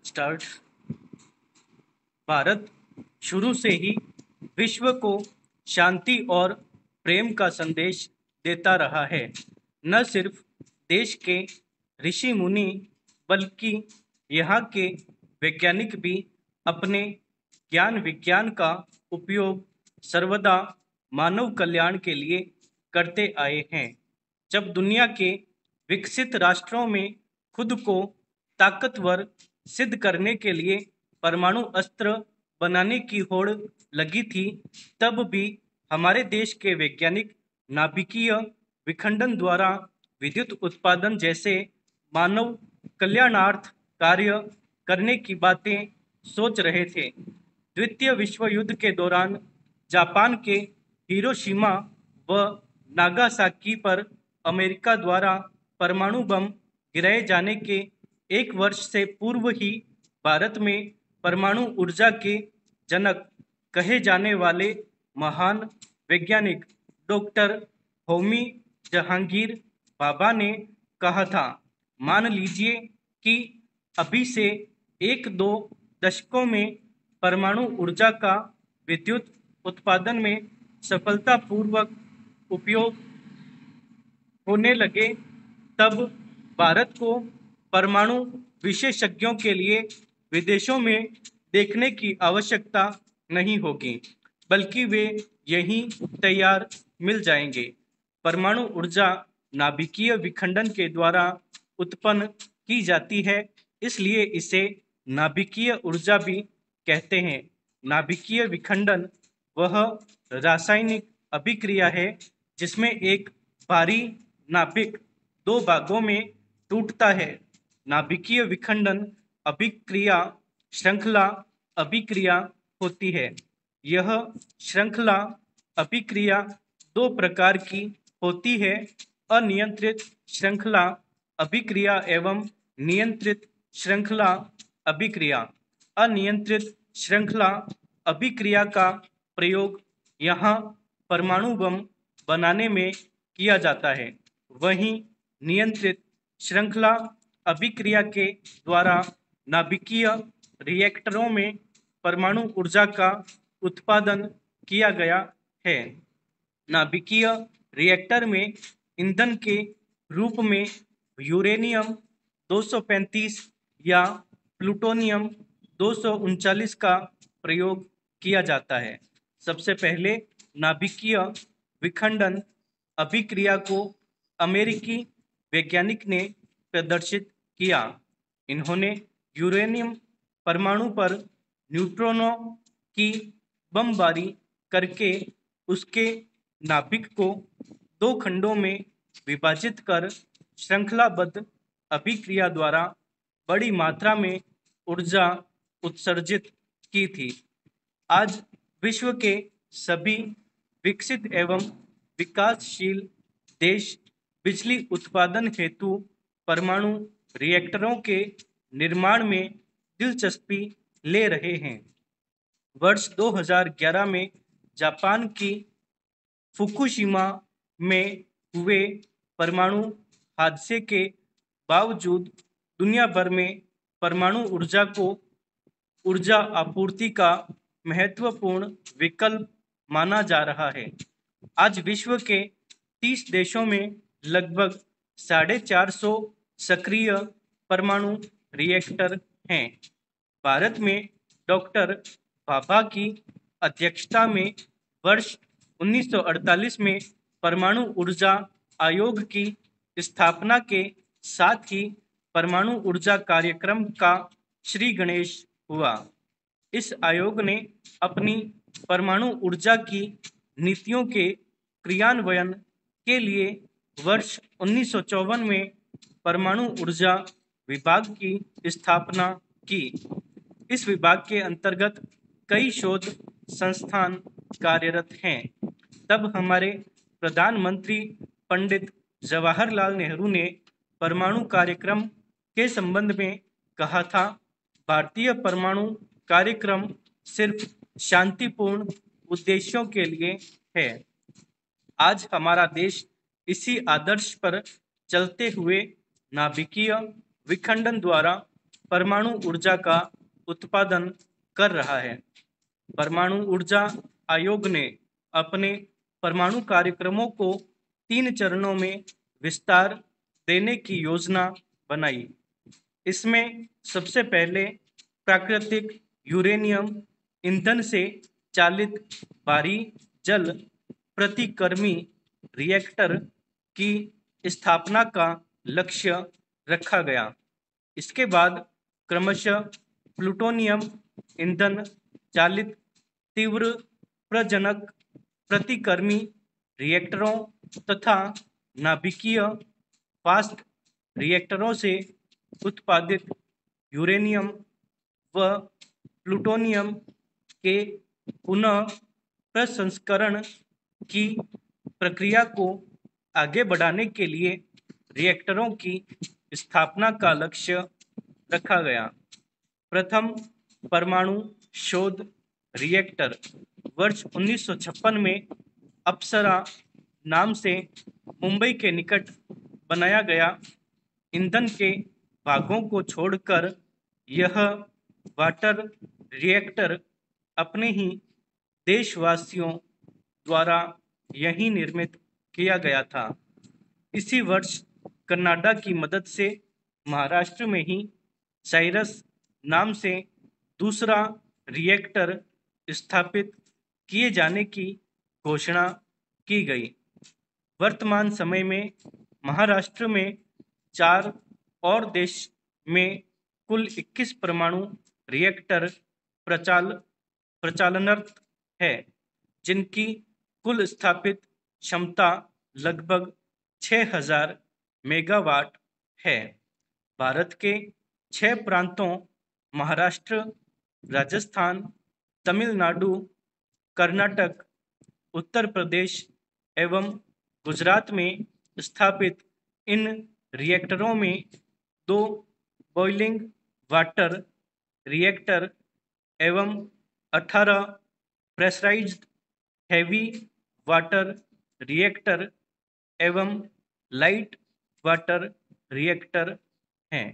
Start. Bharat शुरू से ही विश्व को शांति और प्रेम का संदेश देता रहा है। न सिर्फ देश के ऋषि मुनि बल्कि यहाँ के वैज्ञानिक भी अपने ज्ञान विज्ञान का उपयोग सर्वदा मानव कल्याण के लिए करते आए हैं। जब दुनिया के विकसित राष्ट्रों में खुद को ताकतवर सिद्ध करने के लिए परमाणु अस्त्र बनाने की होड़ लगी थी, तब भी हमारे देश के वैज्ञानिक नाभिकीय विखंडन द्वारा विद्युत उत्पादन जैसे मानव कल्याणार्थ कार्य करने की बातें सोच रहे थे। द्वितीय विश्व युद्ध के दौरान जापान के हिरोशिमा व नागासाकी पर अमेरिका द्वारा परमाणु बम गिराए जाने के एक वर्ष से पूर्व ही भारत में परमाणु ऊर्जा के जनक कहे जाने वाले महान वैज्ञानिक डॉक्टर होमी जहांगीर भाभा ने कहा था, मान लीजिए कि अभी से एक दो दशकों में परमाणु ऊर्जा का विद्युत उत्पादन में सफलतापूर्वक उपयोग होने लगे, तब भारत को परमाणु विशेषज्ञों के लिए विदेशों में देखने की आवश्यकता नहीं होगी, बल्कि वे यहीं तैयार मिल जाएंगे। परमाणु ऊर्जा नाभिकीय विखंडन के द्वारा उत्पन्न की जाती है, इसलिए इसे नाभिकीय ऊर्जा भी कहते हैं। नाभिकीय विखंडन वह रासायनिक अभिक्रिया है जिसमें एक भारी नाभिक दो भागों में टूटता है। नाभिकीय विखंडन अभिक्रिया श्रृंखला अभिक्रिया होती है। यह श्रृंखला अभिक्रिया दो प्रकार की होती है, अनियंत्रित श्रृंखला अभिक्रिया एवं नियंत्रित श्रृंखला अभिक्रिया। अनियंत्रित श्रृंखला अभिक्रिया का प्रयोग यहाँ परमाणु बम बनाने में किया जाता है, वहीं नियंत्रित श्रृंखला अभिक्रिया के द्वारा नाभिकीय रिएक्टरों में परमाणु ऊर्जा का उत्पादन किया गया है। नाभिकीय रिएक्टर में ईंधन के रूप में यूरेनियम 235 या प्लूटोनियम 239 का प्रयोग किया जाता है। सबसे पहले नाभिकीय विखंडन अभिक्रिया को अमेरिकी वैज्ञानिक ने प्रदर्शित किया। इन्होंने यूरेनियम परमाणु पर न्यूट्रॉनों की बमबारी करके उसके नाभिक को दो खंडों में विभाजित कर श्रृंखलाबद्ध अभिक्रिया द्वारा बड़ी मात्रा में ऊर्जा उत्सर्जित की थी। आज विश्व के सभी विकसित एवं विकासशील देश बिजली उत्पादन हेतु परमाणु रिएक्टरों के निर्माण में दिलचस्पी ले रहे हैं। वर्ष 2011 में जापान की फुकुशिमा में हुए परमाणु हादसे के बावजूद दुनिया भर में परमाणु ऊर्जा को ऊर्जा आपूर्ति का महत्वपूर्ण विकल्प माना जा रहा है। आज विश्व के 30 देशों में लगभग 450 सक्रिय परमाणु रिएक्टर हैं। भारत में डॉक्टर भाभा की अध्यक्षता में वर्ष 1948 में परमाणु ऊर्जा आयोग की स्थापना के साथ ही परमाणु ऊर्जा कार्यक्रम का श्री गणेश हुआ। इस आयोग ने अपनी परमाणु ऊर्जा की नीतियों के क्रियान्वयन के लिए वर्ष 1954 में परमाणु ऊर्जा विभाग की स्थापना की। इस विभाग के अंतर्गत कई शोध संस्थान कार्यरत हैं। तब हमारे प्रधानमंत्री पंडित जवाहरलाल नेहरू ने परमाणु कार्यक्रम के संबंध में कहा था, भारतीय परमाणु कार्यक्रम सिर्फ शांतिपूर्ण उद्देश्यों के लिए है। आज हमारा देश इसी आदर्श पर चलते हुए नाभिकीय विखंडन द्वारा परमाणु ऊर्जा का उत्पादन कर रहा है। परमाणु ऊर्जा आयोग ने अपने परमाणु कार्यक्रमों को 3 चरणों में विस्तार देने की योजना बनाई। इसमें सबसे पहले प्राकृतिक यूरेनियम ईंधन से चालित भारी जल प्रतिकर्मी रिएक्टर की स्थापना का लक्ष्य रखा गया। इसके बाद क्रमशः प्लूटोनियम ईंधन चालित तीव्र प्रजनक प्रतिकर्मी रिएक्टरों तथा नाभिकीय फास्ट रिएक्टरों से उत्पादित यूरेनियम व प्लूटोनियम के पुनः प्रसंस्करण की प्रक्रिया को आगे बढ़ाने के लिए रिएक्टरों की स्थापना का लक्ष्य रखा गया। प्रथम परमाणु शोध रिएक्टर वर्ष 1956 में अप्सरा नाम से मुंबई के निकट बनाया गया। ईंधन के भागों को छोड़कर यह वाटर रिएक्टर अपने ही देशवासियों द्वारा यहीं निर्मित किया गया था। इसी वर्ष कनाडा की मदद से महाराष्ट्र में ही साइरस नाम से दूसरा रिएक्टर स्थापित किए जाने की घोषणा की गई। वर्तमान समय में महाराष्ट्र में 4 और देश में कुल 21 परमाणु रिएक्टर प्रचालनरत है, जिनकी कुल स्थापित क्षमता लगभग 6000 मेगावाट है। भारत के 6 प्रांतों महाराष्ट्र, राजस्थान, तमिलनाडु, कर्नाटक, उत्तर प्रदेश एवं गुजरात में स्थापित इन रिएक्टरों में 2 बॉइलिंग वाटर रिएक्टर एवं 18 प्रेशराइज्ड हैवी वाटर रिएक्टर एवं लाइट वाटर रिएक्टर हैं।